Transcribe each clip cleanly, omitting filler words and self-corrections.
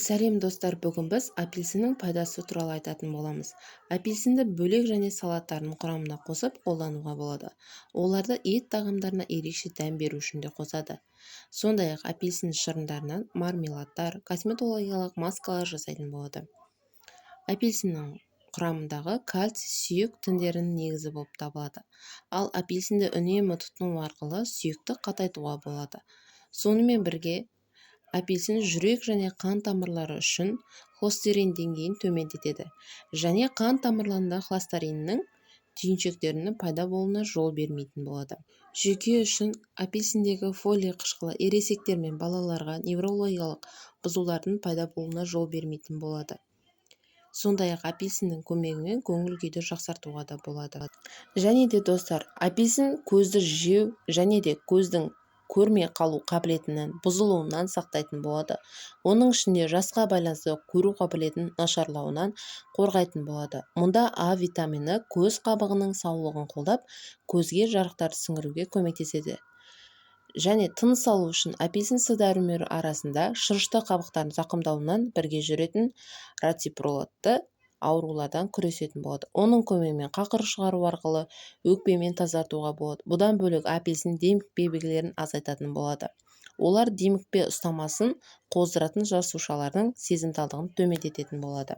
Сәлем достар, бүгін біз апельсиннің пайдасы туралы айтатын боламыз. Апельсинді бөлек және салаттардың құрамына қосып қолдануға болады. Оларды ет тағамдарына ерекше дәм беру үшін де қосады. Сондай-ақ апельсин шырындарынан мармеладтар, косметологиялық маскалар жасайтын болады. Апельсиннің құрамындағы кальций сүйек тіндерінің негізі болып табылады. Ал апельсинді үнемі тұтыну арқылы сүйекті қатайтуға болады. Сонымен бірге апельсин жүрек және қан тамырлары үшін холестерин деңгейін төмендетеді және қан тамырларында холестериннің түйіншектерінің пайда болуына жол бермейтін болады. Жүйке үшін апельсиндегі фолий қышқылы ересектер мен балаларға неврологиялық бұзылулардың пайда болуына жол бермейтін болады. Сондай-ақ апельсиннің көмегімен көңіл күйді жақсартуға да болады. Және де достар, апельсин көзді жеу және де көздің көрмей қалу қабілетінің бұзылуынан сақтайтын болады. Оның ішінде жасқа байланысты көру қабілетінің нашарлауынан қорғайтын болады. Мұнда А витамині көз қабығының саулығын қолдап, көзге жарықтарды сіңіруге көмектеседі. Және тыныс алу үшін апельсин С дәрумені арасында шырышты қабықтардың зақымдауынан бірге жүретін ратипролатты аурулардан күресетін болады. Оның көмегімен қақыр шығару арқылы өкпемен тазартуға болады. Бұдан бөлек апельсин демікпе белгілерін азайтатын болады. Олар демікпе ұстамасын қоздыратын жасушалардың сезімталдығын төмендететін болады.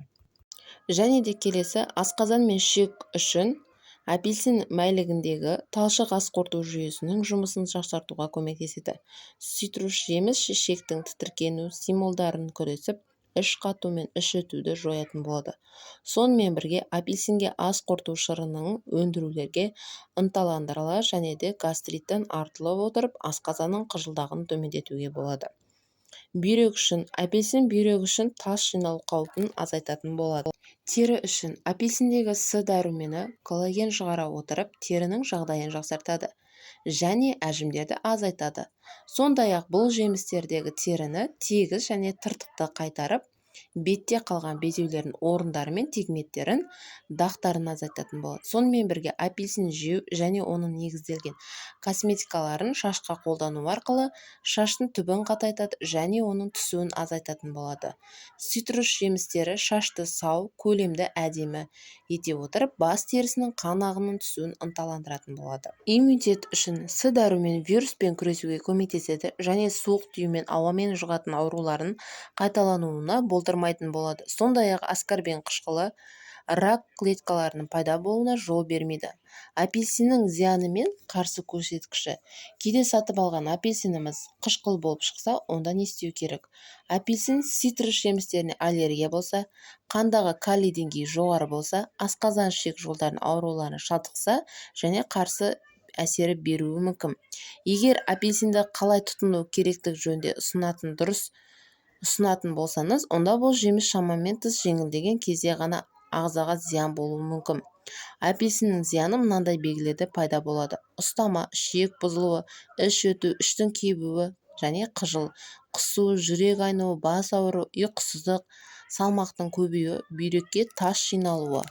Және де келесі, асқазан мен ішек үшін апельсин мәйлігіндегі талшық ас қорыту жүйесінің жұмысын жақсартуға көмектеседі. Цитрус жеміс ішектің тітіркену стимулдарын күресіп, іш қату мен іш өтуді жоятын болады. Сонымен бірге апельсинге ас қорыту шырынын өндірулерге ынталандырыла және де гастриттен артылып отырып, асқазанның қыжылдағын төмендетуге болады. Бүйрек үшін апельсин бүйрек үшін тас жиналу қаупін азайтатын болады. Тері үшін апельсиндегі С дәрумені коллаген шығара отырып, терінің жағдайын жақсартады және әжімдерді азайтады. Сондай-ақ бұл жемістердегі теріні тегіс және тыртықты қайтарып, бетте қалған безеулердің орындары мен тегметтерін дақтарын азайтатын болады. Сонымен бірге апельсин жеу және оның негізделген косметикаларын шашқа қолдану арқылы шаштың түбін қатайтады және оның түсуін азайтатын болады. Цитрус жемістері шашты сау, көлемді әдемі ете отырып, бас терісінің қан ағынының түсуін ынталандыратын болады. Иммунитет үшін С дәрумені вируспен күресуге көмектеседі және суық тию мен ауамен жұғатын аурулардың қайталануына болдырмайтын болады. Сондай-ақ аскорбин қышқылы рак клеткаларының пайда болуына жол бермейді. Апельсиннің зиянымен қарсы көрсеткіші. Кейде сатып алған апельсиніміз қышқыл болып шықса, онда не істеу керек? Апельсин цитрус жемістеріне аллергия болса, қандағы калий деңгейі жоғары болса, асқазан ішек жолдарының ауруларына шалдықса және қарсы әсері беруі мүмкін. Егер апельсинді қалай тұтыну керектігі жөнінде ұсынатын болсаңыз, онда бұл жеміс шамамен тыс жеңілдеген кезде ғана ағзаға зиян болуы мүмкін. Апельсиннің зияны мынандай белгілерде пайда болады. Ұстама, ішек бұзылуы, іш өту, іштің кебуі және қыжыл, құсу, жүрек айнуы, бас ауруы, ұйқысыздық, салмақтың көбеюі, бүйрекке тас жиналуы.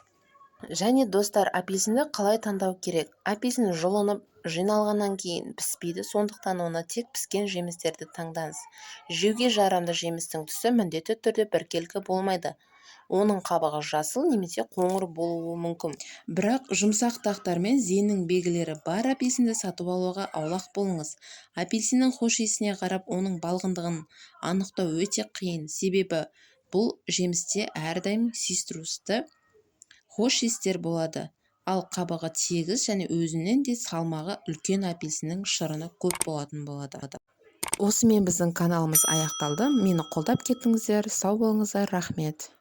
Және достар, апельсинді қалай таңдау керек? Апельсин жұлынып, жиналғаннан кейін піспейді, сондықтан оны тек піскен жемістерді таңдаңыз. Жеуге жарамды жемістің түсі міндетті түрде біркелкі болмайды. Оның қабығы жасыл немесе қоңыр болуы мүмкін. Бірақ жұмсақ дақтар мен зиянның белгілері бар апельсинді сатып алуға аулақ болыңыз. Апельсиннің хош иісіне қарап, оның балғындығын анықтау өте қиын, себебі бұл жемісте әрдайым цитрусты хош иістер болады. Ал қабығы тегіс және өзінен де салмағы үлкен апельсиннің шырыны көп болатын болады. Осымен біздің каналымыз аяқталды. Мені қолдап кеттіңіздер. Сау болыңыздар. Рахмет.